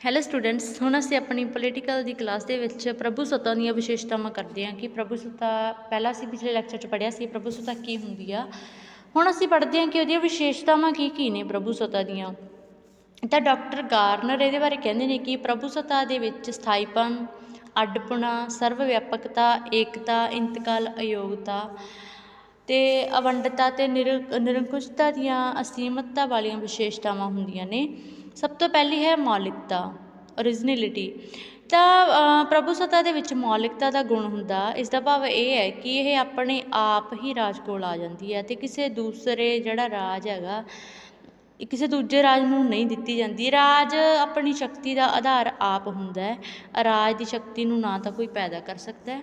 Hello students, ਹੁਣ ਅਸੀਂ ਆਪਣੀ ਪੋਲੀਟੀਕਲ ਦੀ ਕਲਾਸ ਦੇ ਵਿੱਚ ਪ੍ਰਭੂਸੱਤਾ ਦੀਆਂ ਵਿਸ਼ੇਸ਼ਤਾਵਾਂ ਕਰਦੇ ਹਾਂ ਕਿ ਪ੍ਰਭੂਸੱਤਾ ਪਹਿਲਾਂ ਅਸੀਂ ਪਿਛਲੇ ਲੈਕਚਰ 'ਚ ਪੜ੍ਹਿਆ ਸੀ ਪ੍ਰਭੂਸੱਤਾ ਕੀ ਹੁੰਦੀ ਆ। ਹੁਣ ਅਸੀਂ ਪੜ੍ਹਦੇ ਹਾਂ ਕਿ ਉਹਦੀਆਂ ਵਿਸ਼ੇਸ਼ਤਾਵਾਂ ਕੀ ਕੀ ਨੇ ਪ੍ਰਭੂਸੱਤਾ ਦੀਆਂ। ਤਾਂ ਡਾਕਟਰ ਗਾਰਨਰ ਇਹਦੇ ਬਾਰੇ ਕਹਿੰਦੇ ਨੇ ਕਿ ਪ੍ਰਭੂਸੱਤਾ ਦੇ ਵਿੱਚ ਸਥਾਈਪਨ, ਅੱਡਪੁਣਾ, ਸਰਵ ਵਿਆਪਕਤਾ, ਏਕਤਾ, ਇੰਤਕਾਲ, ਅਯੋਗਤਾ ਅਤੇ ਅਵੰਡਤਾ ਅਤੇ ਨਿਰੰਕੁਸ਼ਤਾ ਦੀਆਂ ਅਸੀਮਤਾ ਵਾਲੀਆਂ ਵਿਸ਼ੇਸ਼ਤਾਵਾਂ ਹੁੰਦੀਆਂ ਨੇ। ਸਭ ਤੋਂ ਪਹਿਲੀ ਹੈ ਮੌਲਿਕਤਾ, ਓਰੀਜਨੈਲਿਟੀ। ਤਾਂ ਪ੍ਰਭੂਸੱਤਾ ਦੇ ਵਿੱਚ ਮੌਲਿਕਤਾ ਦਾ ਗੁਣ ਹੁੰਦਾ। ਇਸ ਦਾ ਭਾਵ ਇਹ ਹੈ ਕਿ ਇਹ ਆਪਣੇ ਆਪ ਹੀ ਰਾਜ ਕੋਲ ਆ ਜਾਂਦੀ ਹੈ ਅਤੇ ਕਿਸੇ ਦੂਸਰੇ ਜਿਹੜਾ ਰਾਜ ਹੈਗਾ ਕਿਸੇ ਦੂਜੇ ਰਾਜ ਨੂੰ ਨਹੀਂ ਦਿੱਤੀ ਜਾਂਦੀ। ਰਾਜ ਆਪਣੀ ਸ਼ਕਤੀ ਦਾ ਆਧਾਰ ਆਪ ਹੁੰਦਾ ਹੈ। ਰਾਜ ਦੀ ਸ਼ਕਤੀ ਨੂੰ ਨਾ ਤਾਂ ਕੋਈ ਪੈਦਾ ਕਰ ਸਕਦਾ,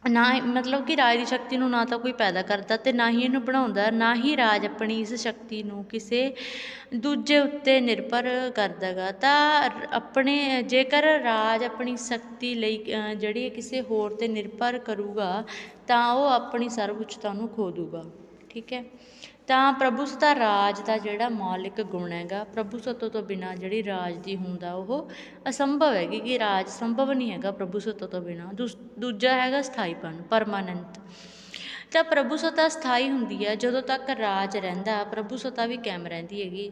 ਨਾ ਮਤਲਬ ਕਿ ਰਾਜ ਦੀ ਸ਼ਕਤੀ ਨੂੰ ਨਾ ਤਾਂ ਕੋਈ ਪੈਦਾ ਕਰਦਾ ਅਤੇ ਨਾ ਹੀ ਇਹਨੂੰ ਬਣਾਉਂਦਾ, ਨਾ ਹੀ ਰਾਜ ਆਪਣੀ ਇਸ ਸ਼ਕਤੀ ਨੂੰ ਕਿਸੇ ਦੂਜੇ ਉੱਤੇ ਨਿਰਭਰ ਕਰਦਾ ਗਾ। ਤਾਂ ਆਪਣੇ ਜੇਕਰ ਰਾਜ ਆਪਣੀ ਸ਼ਕਤੀ ਲਈ ਜਿਹੜੀ ਕਿਸੇ ਹੋਰ 'ਤੇ ਨਿਰਭਰ ਕਰੂਗਾ ਤਾਂ ਉਹ ਆਪਣੀ ਸਰਵਉੱਚਤਾ ਨੂੰ ਖੋ ਦੂਗਾ। ਠੀਕ ਹੈ, ਤਾਂ ਪ੍ਰਭੂਸੱਤਾ ਰਾਜ ਦਾ ਜਿਹੜਾ ਮੌਲਿਕ ਗੁਣ ਹੈਗਾ। ਪ੍ਰਭੂਸੱਤਾ ਤੋਂ ਬਿਨਾਂ ਜਿਹੜੀ ਰਾਜ ਦੀ ਹੁੰਦਾ ਉਹ ਅਸੰਭਵ ਹੈਗੀ ਕਿ ਰਾਜ ਸੰਭਵ ਨਹੀਂ ਹੈਗਾ ਪ੍ਰਭੂਸੱਤਾ ਤੋਂ ਬਿਨਾਂ। ਦੂਜਾ ਹੈਗਾ ਸਥਾਈਪਨ, ਪਰਮਾਨੈਂਟ। ਤਾਂ ਪ੍ਰਭੂਸੱਤਾ ਸਥਾਈ ਹੁੰਦੀ ਹੈ। ਜਦੋਂ ਤੱਕ ਰਾਜ ਰਹਿੰਦਾ ਪ੍ਰਭੂਸੱਤਾ ਵੀ ਕਾਇਮ ਰਹਿੰਦੀ ਹੈਗੀ।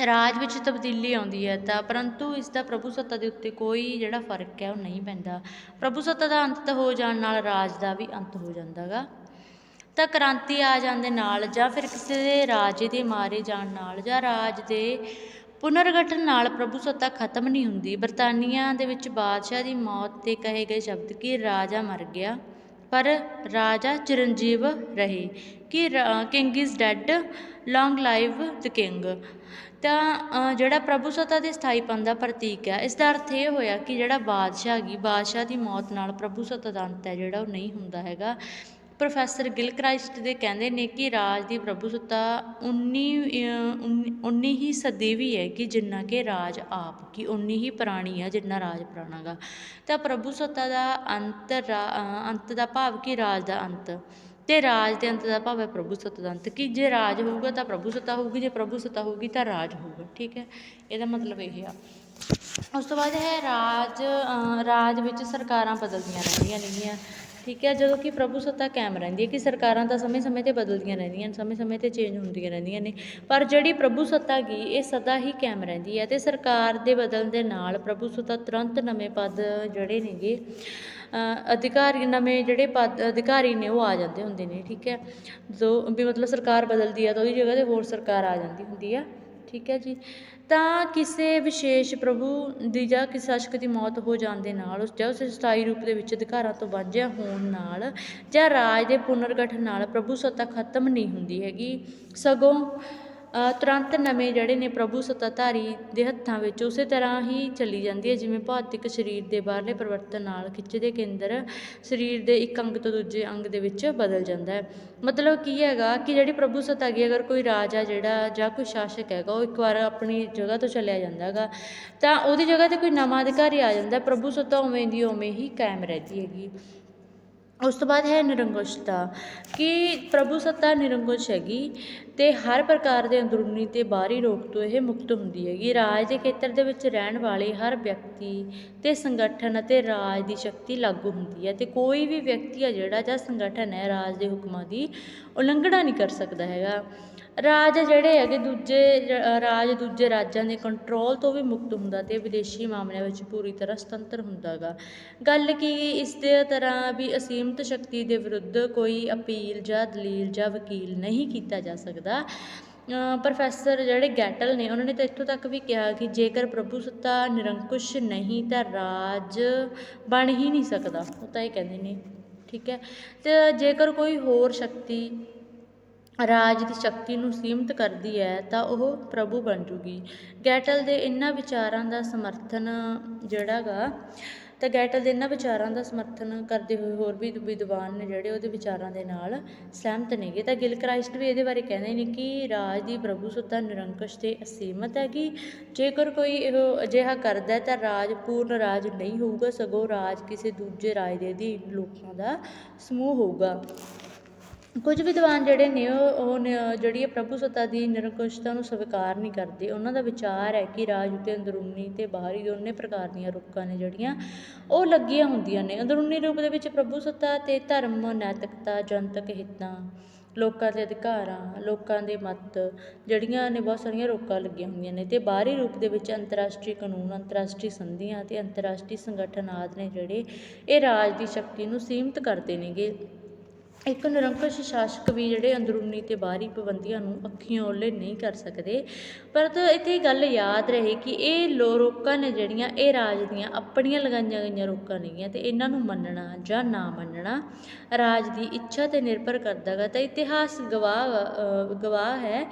ਰਾਜ ਵਿੱਚ ਤਬਦੀਲੀ ਆਉਂਦੀ ਹੈ ਤਾਂ ਪਰੰਤੂ ਇਸ ਦਾ ਪ੍ਰਭੂਸੱਤਾ ਦੇ ਉੱਤੇ ਕੋਈ ਜਿਹੜਾ ਫਰਕ ਹੈ ਉਹ ਨਹੀਂ ਪੈਂਦਾ। ਪ੍ਰਭੂਸੱਤਾ ਦਾ ਅੰਤ ਹੋ ਜਾਣ ਨਾਲ ਰਾਜ ਦਾ ਵੀ ਅੰਤ ਹੋ ਜਾਂਦਾ ਗਾ। ਤਾਂ ਕ੍ਰਾਂਤੀ ਆ ਜਾਣ ਦੇ ਨਾਲ ਜਾਂ ਫਿਰ ਕਿਸੇ ਦੇ ਰਾਜੇ ਦੇ ਮਾਰੇ ਜਾਣ ਨਾਲ ਜਾਂ ਰਾਜ ਦੇ ਪੁਨਰਗਠਨ ਨਾਲ ਪ੍ਰਭੂਸੱਤਾ ਖਤਮ ਨਹੀਂ ਹੁੰਦੀ। ਬਰਤਾਨੀਆ ਦੇ ਵਿੱਚ ਬਾਦਸ਼ਾਹ ਦੀ ਮੌਤ 'ਤੇ ਕਹੇ ਗਏ ਸ਼ਬਦ ਕਿ ਰਾਜਾ ਮਰ ਗਿਆ ਪਰ ਰਾਜਾ ਚਿਰੰਜੀਵ ਰਹੇ, ਕਿ king is dad, long live the king. ਤਾਂ ਜਿਹੜਾ ਪ੍ਰਭੂਸੱਤਾ ਦੇ ਸਥਾਈਪਨ ਦਾ ਪ੍ਰਤੀਕ ਹੈ, ਇਸ ਦਾ ਅਰਥ ਇਹ ਹੋਇਆ ਕਿ ਜਿਹੜਾ ਬਾਦਸ਼ਾਹ ਦੀ ਮੌਤ ਨਾਲ ਪ੍ਰਭੂਸੱਤਾ ਦਾ ਅੰਤ ਹੈ ਜਿਹੜਾ ਉਹ ਨਹੀਂ ਹੁੰਦਾ ਹੈਗਾ। ਪ੍ਰੋਫੈਸਰ ਗਿਲਕ੍ਰਾਈਸਟ ਦੇ ਕਹਿੰਦੇ ਨੇ ਕਿ ਰਾਜ ਦੀ ਪ੍ਰਭੂਸੱਤਾ ਉਨੀ ਹੀ ਸਦੀਵੀ ਹੈ ਕਿ ਜਿੰਨਾ ਕਿ ਰਾਜ ਆਪ, ਕਿ ਉਨੀ ਹੀ ਪੁਰਾਣੀ ਹੈ ਜਿੰਨਾ ਰਾਜ ਪੁਰਾਣਾ ਗਾ। ਤਾਂ ਪ੍ਰਭੂਸੱਤਾ ਦਾ ਅੰਤ ਦਾ ਭਾਵ ਕਿ ਰਾਜ ਦਾ ਅੰਤ, ਅਤੇ ਰਾਜ ਦੇ ਅੰਤ ਦਾ ਭਾਵ ਹੈ ਪ੍ਰਭੂਸੱਤਾ ਦਾ ਅੰਤ। ਕਿ ਜੇ ਰਾਜ ਹੋਊਗਾ ਤਾਂ ਪ੍ਰਭੂਸੱਤਾ ਹੋਊਗੀ, ਜੇ ਪ੍ਰਭੂਸੱਤਾ ਹੋਊਗੀ ਤਾਂ ਰਾਜ ਹੋਊਗਾ। ਠੀਕ ਹੈ, ਇਹਦਾ ਮਤਲਬ ਇਹ ਆ। ਉਸ ਤੋਂ ਬਾਅਦ ਹੈ ਰਾਜ ਵਿੱਚ ਸਰਕਾਰਾਂ ਬਦਲਦੀਆਂ ਰਹਿੰਦੀਆਂ ਨੇਗੀਆਂ। ਠੀਕ ਹੈ, ਜਦੋਂ ਕਿ ਪ੍ਰਭੂਸੱਤਾ ਕਾਇਮ ਰਹਿੰਦੀ ਹੈ ਕਿ ਸਰਕਾਰਾਂ ਤਾਂ ਸਮੇਂ ਸਮੇਂ 'ਤੇ ਬਦਲਦੀਆਂ ਰਹਿੰਦੀਆਂ ਨੇ, ਸਮੇਂ ਸਮੇਂ 'ਤੇ ਚੇਂਜ ਹੁੰਦੀਆਂ ਰਹਿੰਦੀਆਂ ਨੇ, ਪਰ ਜਿਹੜੀ ਪ੍ਰਭੂਸੱਤਾ ਗੀ ਇਹ ਸਦਾ ਹੀ ਕਾਇਮ ਰਹਿੰਦੀ ਹੈ। ਅਤੇ ਸਰਕਾਰ ਦੇ ਬਦਲਣ ਦੇ ਨਾਲ ਪ੍ਰਭੂਸੱਤਾ ਤੁਰੰਤ ਨਵੇਂ ਪਦ ਜਿਹੜੇ ਨੇਗੇ ਨਵੇਂ ਜਿਹੜੇ ਪਦ ਅਧਿਕਾਰੀ ਨੇ ਉਹ ਆ ਜਾਂਦੇ ਹੁੰਦੇ ਨੇ। ਠੀਕ ਹੈ, ਜੋ ਵੀ ਮਤਲਬ ਸਰਕਾਰ ਬਦਲਦੀ ਆ ਤਾਂ ਉਹਦੀ ਜਗ੍ਹਾ 'ਤੇ ਹੋਰ ਸਰਕਾਰ ਆ ਜਾਂਦੀ ਹੁੰਦੀ ਆ। ਠੀਕ ਹੈ ਜੀ, ਤਾਂ ਕਿਸੇ ਵਿਸ਼ੇਸ਼ ਪ੍ਰਭੂ ਦੀ ਜਾਂ ਕਿਸੇ ਸ਼ਾਸਕ ਦੀ ਮੌਤ ਹੋ ਜਾਣ ਦੇ ਨਾਲ ਉਸ ਸਥਾਈ ਰੂਪ ਦੇ ਵਿੱਚ ਅਧਿਕਾਰਾਂ ਤੋਂ ਵਾਂਝਿਆ ਹੋਣ ਨਾਲ ਜਾਂ ਰਾਜ ਦੇ ਪੁਨਰਗਠਨ ਨਾਲ ਪ੍ਰਭੂਸੱਤਾ ਖਤਮ ਨਹੀਂ ਹੁੰਦੀ ਹੈਗੀ, ਸਗੋਂ ਤੁਰੰਤ ਨਵੇਂ ਜਿਹੜੇ ਨੇ ਪ੍ਰਭੂਸੱਤਾਧਾਰੀ ਦੇ ਹੱਥਾਂ ਵਿੱਚ ਉਸੇ ਤਰ੍ਹਾਂ ਹੀ ਚੱਲੀ ਜਾਂਦੀ ਹੈ ਜਿਵੇਂ ਭੌਤਿਕ ਸਰੀਰ ਦੇ ਬਾਹਰਲੇ ਪਰਿਵਰਤਨ ਨਾਲ ਖਿੱਚਦੇ ਕੇਂਦਰ ਸਰੀਰ ਦੇ ਇੱਕ ਅੰਗ ਤੋਂ ਦੂਜੇ ਅੰਗ ਦੇ ਵਿੱਚ ਬਦਲ ਜਾਂਦਾ ਹੈ। ਮਤਲਬ ਕੀ ਹੈਗਾ ਕਿ ਜਿਹੜੀ ਪ੍ਰਭੂਸੱਤਾ ਹੈਗੀ, ਅਗਰ ਕੋਈ ਰਾਜਾ ਜਿਹੜਾ ਜਾਂ ਕੋਈ ਸ਼ਾਸਕ ਹੈਗਾ ਉਹ ਇੱਕ ਵਾਰ ਆਪਣੀ ਜਗ੍ਹਾ ਤੋਂ ਚਲਿਆ ਜਾਂਦਾ ਹੈਗਾ ਤਾਂ ਉਹਦੀ ਜਗ੍ਹਾ 'ਤੇ ਕੋਈ ਨਵਾਂ ਅਧਿਕਾਰੀ ਆ ਜਾਂਦਾ, ਪ੍ਰਭੂਸੱਤਾ ਉਵੇਂ ਦੀ ਉਵੇਂ ਹੀ ਕਾਇਮ ਰਹਿੰਦੀ ਹੈਗੀ। ਉਸ ਤੋਂ ਬਾਅਦ ਹੈ ਨਿਰੰਕੁਸ਼ਤਾ, ਕਿ ਪ੍ਰਭੂਸੱਤਾ ਨਿਰੰਕੁਸ਼ ਹੈਗੀ ਅਤੇ ਹਰ ਪ੍ਰਕਾਰ ਦੇ ਅੰਦਰੂਨੀ ਅਤੇ ਬਾਹਰੀ ਰੋਕ ਤੋਂ ਇਹ ਮੁਕਤ ਹੁੰਦੀ ਹੈਗੀ। ਰਾਜ ਦੇ ਖੇਤਰ ਦੇ ਵਿੱਚ ਰਹਿਣ ਵਾਲੇ ਹਰ ਵਿਅਕਤੀ ਅਤੇ ਸੰਗਠਨ ਅਤੇ ਰਾਜ ਦੀ ਸ਼ਕਤੀ ਲਾਗੂ ਹੁੰਦੀ ਹੈ ਅਤੇ ਕੋਈ ਵੀ ਵਿਅਕਤੀ ਆ ਜਿਹੜਾ ਜਾਂ ਸੰਗਠਨ ਹੈ ਰਾਜ ਦੇ ਹੁਕਮਾਂ ਦੀ ਉਲੰਘਣਾ ਨਹੀਂ ਕਰ ਸਕਦਾ ਹੈਗਾ। ਰਾਜ ਜਿਹੜੇ ਹੈਗੇ ਦੂਜੇ ਰਾਜਾਂ ਦੇ ਕੰਟਰੋਲ ਤੋਂ ਵੀ ਮੁਕਤ ਹੁੰਦਾ ਅਤੇ ਵਿਦੇਸ਼ੀ ਮਾਮਲਿਆਂ ਵਿੱਚ ਪੂਰੀ ਤਰ੍ਹਾਂ ਸੁਤੰਤਰ ਹੁੰਦਾ ਗਾ। ਗੱਲ ਕੀ ਇਸ ਦੇ ਤਰ੍ਹਾਂ ਵੀ ਅਸੀਮਤ ਸ਼ਕਤੀ ਦੇ ਵਿਰੁੱਧ ਕੋਈ ਅਪੀਲ ਜਾਂ ਦਲੀਲ ਜਾਂ ਵਕੀਲ ਨਹੀਂ ਕੀਤਾ ਜਾ ਸਕਦਾ। ਪ੍ਰੋਫੈਸਰ ਜਿਹੜੇ ਗੈਟਲ ਨੇ ਉਹਨਾਂ ਨੇ ਤਾਂ ਇੱਥੋਂ ਤੱਕ ਵੀ ਕਿਹਾ ਕਿ ਜੇਕਰ ਪ੍ਰਭੂਸੱਤਾ ਨਿਰੰਕੁਸ਼ ਨਹੀਂ ਤਾਂ ਰਾਜ ਬਣ ਹੀ ਨਹੀਂ ਸਕਦਾ, ਉਹ ਤਾਂ ਇਹ ਕਹਿੰਦੇ ਨੇ। ਠੀਕ ਹੈ, ਅਤੇ ਜੇਕਰ ਕੋਈ ਹੋਰ ਸ਼ਕਤੀ ਰਾਜ ਦੀ ਸ਼ਕਤੀ ਨੂੰ ਸੀਮਿਤ ਕਰਦੀ ਹੈ ਤਾਂ ਉਹ ਪ੍ਰਭੂ ਬਣ ਜੂਗੀ। ਗੈਟਲ ਦੇ ਇਹਨਾਂ ਵਿਚਾਰਾਂ ਦਾ ਸਮਰਥਨ ਜਿਹੜਾ ਗਾ ਤਾਂ ਗੈਟਲ ਦੇ ਇਹਨਾਂ ਵਿਚਾਰਾਂ ਦਾ ਸਮਰਥਨ ਕਰਦੇ ਹੋਏ ਹੋਰ ਵੀ ਵਿਦਵਾਨ ਨੇ ਜਿਹੜੇ ਉਹਦੇ ਵਿਚਾਰਾਂ ਦੇ ਨਾਲ ਸਹਿਮਤ ਨੇਗੇ। ਤਾਂ ਗਿਲਕ੍ਰਾਈਸਟ ਵੀ ਇਹਦੇ ਬਾਰੇ ਕਹਿੰਦੇ ਨੇ ਕਿ ਰਾਜ ਦੀ ਪ੍ਰਭੂਸੱਤਾ ਨਿਰੰਕੁਸ਼ ਅਤੇ ਅਸੀਮਤ ਹੈਗੀ। ਜੇਕਰ ਕੋਈ ਇਹ ਅਜਿਹਾ ਕਰਦਾ ਤਾਂ ਰਾਜ ਪੂਰਨ ਰਾਜ ਨਹੀਂ ਹੋਊਗਾ, ਸਗੋਂ ਰਾਜ ਕਿਸੇ ਦੂਜੇ ਰਾਜ ਦੇ ਅਧੀਨ ਲੋਕਾਂ ਦਾ ਸਮੂਹ ਹੋਊਗਾ। ਕੁਝ ਵਿਦਵਾਨ ਜਿਹੜੇ ਨੇ ਜਿਹੜੀ ਪ੍ਰਭੂ ਸੱਤਾ ਦੀ ਨਿਰੰਕੁਸ਼ਤਾ ਨੂੰ ਸਵੀਕਾਰ ਨਹੀਂ ਕਰਦੇ। ਉਹਨਾਂ ਦਾ ਵਿਚਾਰ ਹੈ ਕਿ ਰਾਜ ਉੱਤੇ ਅੰਦਰੂਨੀ ਅਤੇ ਬਾਹਰੀ ਦੋਨੇ ਪ੍ਰਕਾਰ ਦੀਆਂ ਰੋਕਾਂ ਨੇ ਜਿਹੜੀਆਂ ਉਹ ਲੱਗੀਆਂ ਹੁੰਦੀਆਂ ਨੇ। ਅੰਦਰੂਨੀ ਰੂਪ ਦੇ ਵਿੱਚ ਪ੍ਰਭੂ ਸੱਤਾ ਅਤੇ ਧਰਮ, ਨੈਤਿਕਤਾ, ਜਨਤਕ ਹਿੱਤਾਂ, ਲੋਕਾਂ ਦੇ ਅਧਿਕਾਰਾਂ, ਲੋਕਾਂ ਦੇ ਮਤ ਜਿਹੜੀਆਂ ਨੇ ਬਹੁਤ ਸਾਰੀਆਂ ਰੋਕਾਂ ਲੱਗੀਆਂ ਹੁੰਦੀਆਂ ਨੇ। ਅਤੇ ਬਾਹਰੀ ਰੂਪ ਦੇ ਵਿੱਚ ਅੰਤਰਰਾਸ਼ਟਰੀ ਕਾਨੂੰਨ, ਅੰਤਰਰਾਸ਼ਟਰੀ ਸੰਧੀਆਂ ਅਤੇ ਅੰਤਰਰਾਸ਼ਟਰੀ ਸੰਗਠਨ ਆਦਿ ਨੇ ਜਿਹੜੇ ਇਹ ਰਾਜ ਦੀ ਸ਼ਕਤੀ ਨੂੰ ਸੀਮਿਤ ਕਰਦੇ ਨੇਗੇ। ਇੱਕ ਨਿਰੰਕੁਸ਼ ਸ਼ਾਸਕ ਵੀ ਜਿਹੜੇ ਅੰਦਰੂਨੀ ਅਤੇ ਬਾਹਰੀ ਪਾਬੰਦੀਆਂ ਨੂੰ ਅੱਖੀਂ ਓਹਲੇ ਨਹੀਂ ਕਰ ਸਕਦੇ। ਪਰ ਇੱਥੇ ਗੱਲ ਯਾਦ ਰਹੇ ਕਿ ਇਹ ਰੋਕਾਂ ਨੇ ਜਿਹੜੀਆਂ ਇਹ ਰਾਜ ਦੀਆਂ ਆਪਣੀਆਂ ਲਗਾਈਆਂ ਗਈਆਂ ਰੋਕਾਂ ਨੇਗੀਆਂ ਅਤੇ ਇਹਨਾਂ ਨੂੰ ਮੰਨਣਾ ਜਾਂ ਨਾ ਮੰਨਣਾ ਰਾਜ ਦੀ ਇੱਛਾ 'ਤੇ ਨਿਰਭਰ ਕਰਦਾ ਗਾ। ਤਾਂ ਇਤਿਹਾਸ ਗਵਾਹ ਹੈ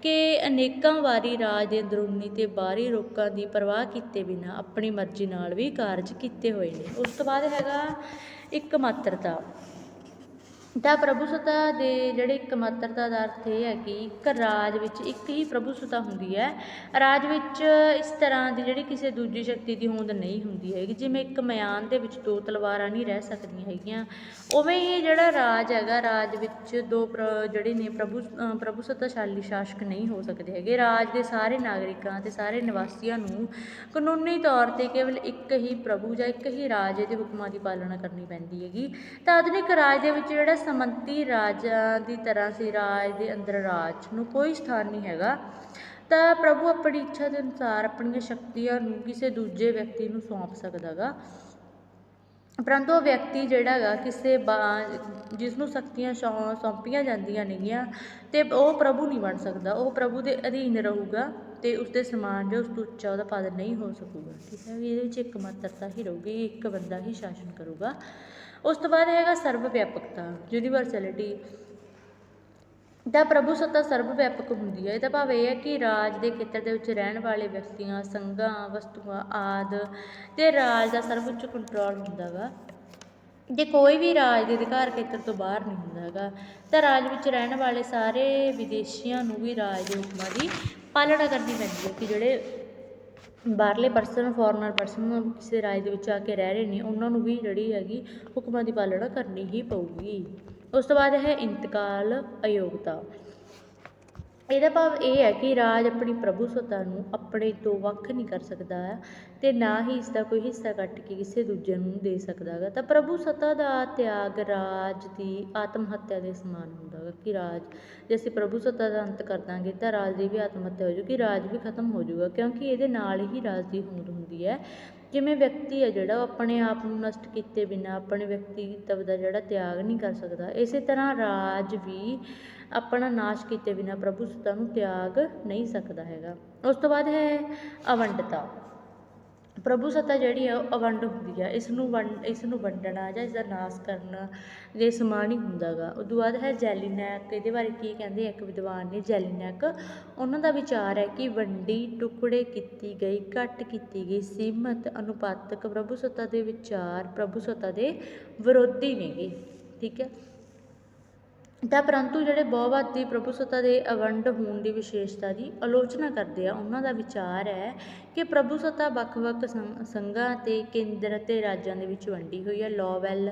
ਕਿ ਅਨੇਕਾਂ ਵਾਰੀ ਰਾਜ ਦੇ ਅੰਦਰੂਨੀ ਅਤੇ ਬਾਹਰੀ ਰੋਕਾਂ ਦੀ ਪਰਵਾਹ ਕੀਤੇ ਬਿਨਾਂ ਆਪਣੀ ਮਰਜ਼ੀ ਨਾਲ ਵੀ ਕਾਰਜ ਕੀਤੇ ਹੋਏ ਨੇ। ਉਸ ਤੋਂ ਬਾਅਦ ਹੈਗਾ ਇਕਮਾਤਰਤਾ। ਤਾਂ ਪ੍ਰਭੂ ਸੱਤਾ ਦੇ ਜਿਹੜੇ ਇਕਮਾਤਰਤਾ ਦਾ ਅਰਥ ਇਹ ਹੈ ਕਿ ਇੱਕ ਰਾਜ ਵਿੱਚ ਇੱਕ ਹੀ ਪ੍ਰਭੂ ਸੱਤਾ ਹੁੰਦੀ ਹੈ। ਰਾਜ ਵਿੱਚ ਇਸ ਤਰ੍ਹਾਂ ਦੀ ਜਿਹੜੀ ਕਿਸੇ ਦੂਜੀ ਸ਼ਕਤੀ ਦੀ ਹੋਂਦ ਨਹੀਂ ਹੁੰਦੀ ਹੈਗੀ। ਜਿਵੇਂ ਇੱਕ ਮਿਆਨ ਦੇ ਵਿੱਚ ਦੋ ਤਲਵਾਰਾਂ ਨਹੀਂ ਰਹਿ ਸਕਦੀਆਂ ਹੈਗੀਆਂ, ਉਵੇਂ ਹੀ ਜਿਹੜਾ ਰਾਜ ਹੈਗਾ, ਰਾਜ ਵਿੱਚ ਦੋ ਜਿਹੜੇ ਨੇ ਪ੍ਰਭੂ ਸੱਤਾਸ਼ਾਲੀ ਸ਼ਾਸਕ ਨਹੀਂ ਹੋ ਸਕਦੇ ਹੈਗੇ। ਰਾਜ ਦੇ ਸਾਰੇ ਨਾਗਰਿਕਾਂ ਅਤੇ ਸਾਰੇ ਨਿਵਾਸੀਆਂ ਨੂੰ ਕਾਨੂੰਨੀ ਤੌਰ 'ਤੇ ਕੇਵਲ ਇੱਕ ਹੀ ਪ੍ਰਭੂ ਜਾਂ ਇੱਕ ਹੀ ਰਾਜ ਦੇ ਹੁਕਮਾਂ ਦੀ ਪਾਲਣਾ ਕਰਨੀ ਪੈਂਦੀ ਹੈਗੀ। ਤਾਂ ਆਧੁਨਿਕ ਰਾਜ ਦੇ ਵਿੱਚ ਜਿਹੜਾ ਸਮੰਤੀ ਰਾਜਾਂ ਦੀ ਤਰ੍ਹਾਂ ਸੀ, ਰਾਜ ਦੇ ਅੰਦਰ ਰਾਜ ਨੂੰ ਕੋਈ ਸਥਾਨ ਨਹੀਂ ਹੈਗਾ। ਤਾਂ ਪ੍ਰਭੂ ਆਪਣੀ ਇੱਛਾ ਦੇ ਅਨੁਸਾਰ ਆਪਣੀਆਂ ਸ਼ਕਤੀਆਂ ਨੂੰ ਕਿਸੇ ਦੂਜੇ ਵਿਅਕਤੀ ਨੂੰ ਸੌਂਪ ਸਕਦਾ ਗਾ, ਪਰੰਤੂ ਉਹ ਵਿਅਕਤੀ ਜਿਹੜਾ ਗਾ ਕਿਸੇ ਜਿਸ ਨੂੰ ਸ਼ਕਤੀਆਂ ਸੌਂਪੀਆਂ ਜਾਂਦੀਆਂ ਨੇਗੀਆਂ ਅਤੇ ਉਹ ਪ੍ਰਭੂ ਨਹੀਂ ਬਣ ਸਕਦਾ। ਉਹ ਪ੍ਰਭੂ ਦੇ ਅਧੀਨ ਰਹੂਗਾ ਅਤੇ ਉਸਦੇ ਸਮਾਨ ਜੋ ਉਸ ਤੋਂ ਉੱਚਾ ਉਹਦਾ ਪਦ ਨਹੀਂ ਹੋ ਸਕੂਗਾ। ਠੀਕ ਹੈ ਵੀ ਇਹਦੇ ਵਿੱਚ ਇੱਕ ਮਾਤਰਤਾ ਹੀ ਰਹੂਗੀ, ਇੱਕ ਬੰਦਾ ਹੀ ਸ਼ਾਸਨ ਕਰੂਗਾ। ਉਸ ਤੋਂ ਬਾਅਦ ਹੈਗਾ ਸਰਵ ਵਿਆਪਕਤਾ, ਯੂਨੀਵਰਸੈਲਿਟੀ। ਤਾਂ ਪ੍ਰਭੂ ਸੱਤਾ ਸਰਵ ਵਿਆਪਕ ਹੁੰਦੀ ਹੈ। ਇਹਦਾ ਭਾਵ ਇਹ ਹੈ ਕਿ ਰਾਜ ਦੇ ਖੇਤਰ ਦੇ ਵਿੱਚ ਰਹਿਣ ਵਾਲੇ ਵਿਅਕਤੀਆਂ, ਸੰਘਾਂ, ਵਸਤੂਆਂ ਆਦਿ ਅਤੇ ਰਾਜ ਦਾ ਸਰਵਉੱਚ ਕੰਟਰੋਲ ਹੁੰਦਾ ਗਾ। ਜੇ ਕੋਈ ਵੀ ਰਾਜ ਦੇ ਅਧਿਕਾਰ ਖੇਤਰ ਤੋਂ ਬਾਹਰ ਨਹੀਂ ਹੁੰਦਾ ਹੈਗਾ। ਤਾਂ ਰਾਜ ਵਿੱਚ ਰਹਿਣ ਵਾਲੇ ਸਾਰੇ ਵਿਦੇਸ਼ੀਆਂ ਨੂੰ ਵੀ ਰਾਜ ਦੇ ਹੁਕਮਾਂ ਦੀ ਪਾਲਣਾ ਕਰਨੀ ਪੈਂਦੀ ਹੈ। ਕਿ ਜਿਹੜੇ ਬਾਹਰਲੇ ਫੋਰਨਰ ਪਰਸਨ ਕਿਸੇ ਰਾਜ ਦੇ ਵਿੱਚ ਆ ਕੇ ਰਹਿ ਰਹੇ ਨੇ, ਉਹਨਾਂ ਨੂੰ ਵੀ ਜਿਹੜੀ ਹੈਗੀ ਹੁਕਮਾਂ ਦੀ ਪਾਲਣਾ ਕਰਨੀ ਹੀ ਪਊਗੀ। ਉਸ ਤੋਂ ਬਾਅਦ ਹੈ ਇੰਤਕਾਲ ਅਯੋਗਤਾ। ਇਹਦਾ ਭਾਵ ਇਹ ਹੈ ਕਿ ਰਾਜ ਆਪਣੀ ਪ੍ਰਭੂ ਸੱਤਾ ਨੂੰ ਆਪਣੇ ਤੋਂ ਵੱਖ ਨਹੀਂ ਕਰ ਸਕਦਾ ਹੈ ਅਤੇ ਨਾ ਹੀ ਇਸਦਾ ਕੋਈ ਹਿੱਸਾ ਕੱਟ ਕੇ ਕਿਸੇ ਦੂਜੇ ਨੂੰ ਦੇ ਸਕਦਾ ਗਾ। ਤਾਂ ਪ੍ਰਭੂ ਸੱਤਾ ਦਾ ਤਿਆਗ ਰਾਜ ਦੀ ਆਤਮ ਹੱਤਿਆ ਦੇ ਸਮਾਨ ਹੁੰਦਾ ਗਾ। ਕਿ ਰਾਜ ਜੇ ਅਸੀਂ ਪ੍ਰਭੂ ਸੱਤਾ ਦਾ ਅੰਤ ਕਰ ਦਾਂਗੇ ਤਾਂ ਰਾਜ ਦੀ ਵੀ ਆਤਮ ਹੱਤਿਆ ਹੋ ਜਾਊਗੀ, ਰਾਜ ਵੀ ਖਤਮ ਹੋ ਜਾਊਗਾ, ਕਿਉਂਕਿ ਇਹਦੇ ਨਾਲ ਹੀ ਰਾਜ ਦੀ ਹੋਂਦ ਹੁੰਦੀ ਹੈ। ਜਿਵੇਂ ਵਿਅਕਤੀ ਹੈ ਜਿਹੜਾ ਉਹ ਆਪਣੇ ਆਪ ਨੂੰ ਨਸ਼ਟ ਕੀਤੇ ਬਿਨਾਂ ਆਪਣੇ ਵਿਅਕਤੀਤਵ ਦਾ ਜਿਹੜਾ ਤਿਆਗ ਨਹੀਂ ਕਰ ਸਕਦਾ, ਇਸੇ ਤਰ੍ਹਾਂ ਰਾਜ ਵੀ ਆਪਣਾ ਨਾਸ਼ ਕੀਤੇ ਬਿਨਾਂ ਪ੍ਰਭੂ ਸੱਤਾ ਨੂੰ ਤਿਆਗ ਨਹੀਂ ਸਕਦਾ ਹੈਗਾ। ਉਸ ਤੋਂ ਬਾਅਦ ਹੈ ਅਵੰਡਤਾ। ਪ੍ਰਭੂ ਸੱਤਾ ਜਿਹੜੀ ਆ ਉਹ ਅਵੰਡ ਹੁੰਦੀ ਆ। ਇਸ ਨੂੰ ਵੰਡਣਾ ਜਾਂ ਇਸਦਾ ਨਾਸ਼ ਕਰਨਾ ਦੇ ਸਮਾਨ ਹੀ ਹੁੰਦਾ ਗਾ। ਉਦੋਂ ਬਾਅਦ ਹੈ ਜੈਲੀਨੈਕ। ਇਹਦੇ ਬਾਰੇ ਕੀ ਕਹਿੰਦੇ ਇੱਕ ਵਿਦਵਾਨ ਨੇ, ਜੈਲੀਨੈਕ। ਉਹਨਾਂ ਦਾ ਵਿਚਾਰ ਹੈ ਕਿ ਵੰਡੀ, ਟੁਕੜੇ ਕੀਤੀ ਗਈ, ਘੱਟ ਕੀਤੀ ਗਈ, ਸੀਮਤ, ਅਨੁਪਾਤਕ ਪ੍ਰਭੂ ਸੱਤਾ ਦੇ ਵਿਚਾਰ ਪ੍ਰਭੂ ਸੱਤਾ ਦੇ ਵਿਰੋਧੀ ਨੇਗੇ। ਠੀਕ ਹੈ। ਤਾਂ ਪਰੰਤੂ ਜਿਹੜੇ ਬਹੁਵਾਦੀ ਪ੍ਰਭੂ ਸੱਤਾ ਦੇ ਅਵੰਡ ਹੋਣ ਦੀ ਵਿਸ਼ੇਸ਼ਤਾ ਦੀ ਆਲੋਚਨਾ ਕਰਦੇ ਆ। ਉਹਨਾਂ ਦਾ ਵਿਚਾਰ ਹੈ ਕਿ ਪ੍ਰਭੂ ਸੱਤਾ ਵੱਖ-ਵੱਖ ਸੰਘਾਂ ਅਤੇ ਕੇਂਦਰ ਅਤੇ ਰਾਜਾਂ ਦੇ ਵਿੱਚ ਵੰਡੀ ਹੋਈ ਹੈ। ਲੋਵੈਲ,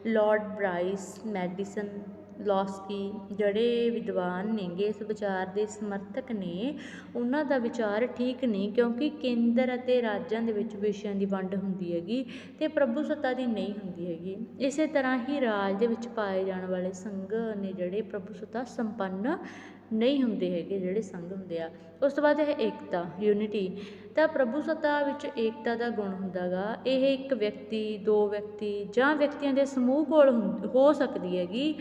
ਲਾਰਡ ਬਰਾਈਸ, ਮੈਡੀਸਨ, ਲੌਸਕੀ ਜਿਹੜੇ ਵਿਦਵਾਨ ਨੇਗੇ ਇਸ ਵਿਚਾਰ ਦੇ ਸਮਰਥਕ ਨੇ, ਉਹਨਾਂ ਦਾ ਵਿਚਾਰ ਠੀਕ ਨਹੀਂ, ਕਿਉਂਕਿ ਕੇਂਦਰ ਅਤੇ ਰਾਜਾਂ ਦੇ ਵਿੱਚ ਵਿਸ਼ਿਆਂ ਦੀ ਵੰਡ ਹੁੰਦੀ ਹੈਗੀ ਅਤੇ ਪ੍ਰਭੂ ਸੱਤਾ ਦੀ ਨਹੀਂ ਹੁੰਦੀ ਹੈਗੀ। ਇਸੇ ਤਰ੍ਹਾਂ ਹੀ ਰਾਜ ਦੇ ਵਿੱਚ ਪਾਏ ਜਾਣ ਵਾਲੇ ਸੰਘ ਨੇ ਜਿਹੜੇ ਪ੍ਰਭੂ ਸੱਤਾ ਸੰਪੰਨ ਨਹੀਂ ਹੁੰਦੇ ਹੈਗੇ, ਜਿਹੜੇ ਸੰਘ ਹੁੰਦੇ ਆ। ਉਸ ਤੋਂ ਬਾਅਦ ਹੈ ਏਕਤਾ, ਯੂਨਿਟੀ। ਤਾਂ ਪ੍ਰਭੂ ਸੱਤਾ ਵਿੱਚ ਏਕਤਾ ਦਾ ਗੁਣ ਹੁੰਦਾ ਗਾ। ਇਹ ਇੱਕ ਵਿਅਕਤੀ, ਦੋ ਵਿਅਕਤੀ ਜਾਂ ਵਿਅਕਤੀਆਂ ਦੇ ਸਮੂਹ ਕੋਲ ਹੋ ਸਕਦੀ ਹੈਗੀ,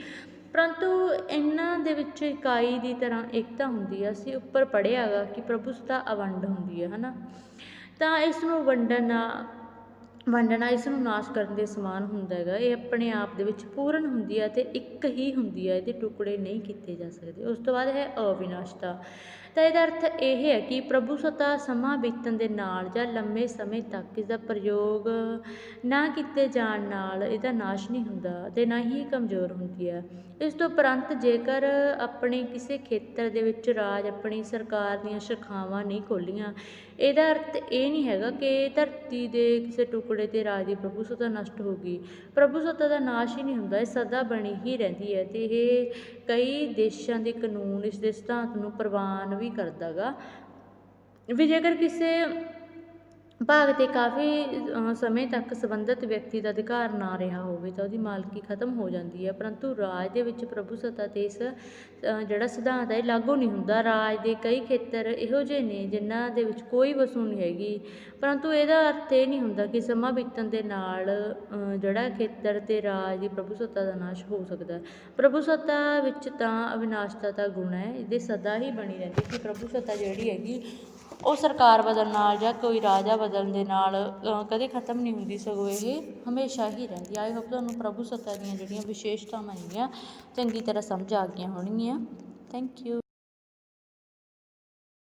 ਪਰੰਤੂ ਇਹਨਾਂ ਦੇ ਵਿੱਚ ਇਕਾਈ ਦੀ ਤਰ੍ਹਾਂ ਏਕਤਾ ਹੁੰਦੀ ਆ। ਅਸੀਂ ਉੱਪਰ ਪੜ੍ਹਿਆ ਗਾ ਕਿ ਪ੍ਰਭੂ ਸੱਤਾ ਅਵੰਡ ਹੁੰਦੀ ਹੈ, ਹੈ ਨਾ। ਤਾਂ ਇਸ ਨੂੰ ਵੰਡਣਾ ਇਸ ਨੂੰ ਨਾਸ਼ ਕਰਨ ਦੇ ਸਮਾਨ ਹੁੰਦਾ ਹੈਗਾ। ਇਹ ਆਪਣੇ ਆਪ ਦੇ ਵਿੱਚ ਪੂਰਨ ਹੁੰਦੀ ਹੈ ਅਤੇ ਇੱਕ ਹੀ ਹੁੰਦੀ ਹੈ, ਇਹਦੇ ਟੁਕੜੇ ਨਹੀਂ ਕੀਤੇ ਜਾ ਸਕਦੇ। ਉਸ ਤੋਂ ਬਾਅਦ ਹੈ ਅਵਿਨਾਸ਼ਤਾ। ਤਾਂ ਇਹਦਾ ਅਰਥ ਇਹ ਹੈ ਕਿ ਪ੍ਰਭੂ ਸੱਤਾ ਸਮਾਂ ਬੀਤਣ ਦੇ ਨਾਲ ਜਾਂ ਲੰਮੇ ਸਮੇਂ ਤੱਕ ਇਸਦਾ ਪ੍ਰਯੋਗ ਨਾ ਕੀਤੇ ਜਾਣ ਨਾਲ ਇਹਦਾ ਨਾਸ਼ ਨਹੀਂ ਹੁੰਦਾ ਅਤੇ ਨਾ ਹੀ ਕਮਜ਼ੋਰ ਹੁੰਦੀ ਹੈ। ਇਸ ਤੋਂ ਉਪਰੰਤ ਜੇਕਰ ਆਪਣੇ ਕਿਸੇ ਖੇਤਰ ਦੇ ਵਿੱਚ ਰਾਜ ਆਪਣੀ ਸਰਕਾਰ ਦੀਆਂ ਸ਼ਾਖਾਵਾਂ ਨਹੀਂ ਖੋਲ੍ਹੀਆਂ, ਇਹਦਾ ਅਰਥ ਇਹ ਨਹੀਂ ਹੈਗਾ ਕਿ ਧਰਤੀ ਦੇ ਕਿਸੇ ਟੁਕੜੇ 'ਤੇ ਰਾਜ ਦੀ ਪ੍ਰਭੂ ਸੱਤਾ ਨਸ਼ਟ ਹੋ ਗਈ। ਪ੍ਰਭੂ ਸੱਤਾ ਦਾ ਨਾਸ਼ ਹੀ ਨਹੀਂ ਹੁੰਦਾ, ਇਹ ਸਦਾ ਬਣੀ ਹੀ ਰਹਿੰਦੀ ਹੈ ਅਤੇ ਇਹ ਕਈ ਦੇਸ਼ਾਂ ਦੇ ਕਾਨੂੰਨ ਇਸ ਦੇ ਸਿਧਾਂਤ ਨੂੰ ਪ੍ਰਵਾਨ ਵੀ ਕਰਦਾ ਗਾ ਵੀ ਜੇਕਰ ਕਿਸੇ ਭਾਗ 'ਤੇ ਕਾਫੀ ਸਮੇਂ ਤੱਕ ਸੰਬੰਧਿਤ ਵਿਅਕਤੀ ਦਾ ਅਧਿਕਾਰ ਨਾ ਰਿਹਾ ਹੋਵੇ ਤਾਂ ਉਹਦੀ ਮਾਲਕੀ ਖਤਮ ਹੋ ਜਾਂਦੀ ਹੈ। ਪਰੰਤੂ ਰਾਜ ਦੇ ਵਿੱਚ ਪ੍ਰਭੂ ਸੱਤਾ 'ਤੇ ਇਸ ਜਿਹੜਾ ਸਿਧਾਂਤ ਹੈ ਇਹ ਲਾਗੂ ਨਹੀਂ ਹੁੰਦਾ। ਰਾਜ ਦੇ ਕਈ ਖੇਤਰ ਇਹੋ ਜਿਹੇ ਨੇ ਜਿਨ੍ਹਾਂ ਦੇ ਵਿੱਚ ਕੋਈ ਵਸੂ ਨਹੀਂ ਹੈਗੀ, ਪਰੰਤੂ ਇਹਦਾ ਅਰਥ ਇਹ ਨਹੀਂ ਹੁੰਦਾ ਕਿ ਸਮਾਂ ਬੀਤਣ ਦੇ ਨਾਲ ਜਿਹੜਾ ਖੇਤਰ ਅਤੇ ਰਾਜ ਦੀ ਪ੍ਰਭੂ ਸੱਤਾ ਦਾ ਨਾਸ਼ ਹੋ ਸਕਦਾ। ਪ੍ਰਭੂ ਸੱਤਾ ਵਿੱਚ ਤਾਂ ਅਵਿਨਾਸ਼ਤਾ ਦਾ ਗੁਣ ਹੈ, ਇਹਦੇ ਸਦਾ ਹੀ ਬਣੀ ਰਹਿੰਦੀ ਕਿ ਪ੍ਰਭੂ ਸੱਤਾ ਜਿਹੜੀ ਹੈਗੀ ਉਹ ਸਰਕਾਰ ਬਦਲਣ ਨਾਲ ਜਾਂ ਕੋਈ ਰਾਜਾ ਬਦਲਣ ਦੇ ਨਾਲ ਕਦੇ ਖਤਮ ਨਹੀਂ ਹੁੰਦੀ, ਸਗੋਂ ਇਹ ਹਮੇਸ਼ਾ ਹੀ ਰਹਿੰਦੀ। ਆਈ ਹੋਪ ਤੁਹਾਨੂੰ ਪ੍ਰਭੂ ਸੱਤਾ ਦੀਆਂ ਜਿਹੜੀਆਂ ਵਿਸ਼ੇਸ਼ਤਾਵਾਂ ਹੈਗੀਆਂ ਚੰਗੀ ਤਰ੍ਹਾਂ ਸਮਝ ਆ ਗਈਆਂ ਹੋਣਗੀਆਂ। Thank you.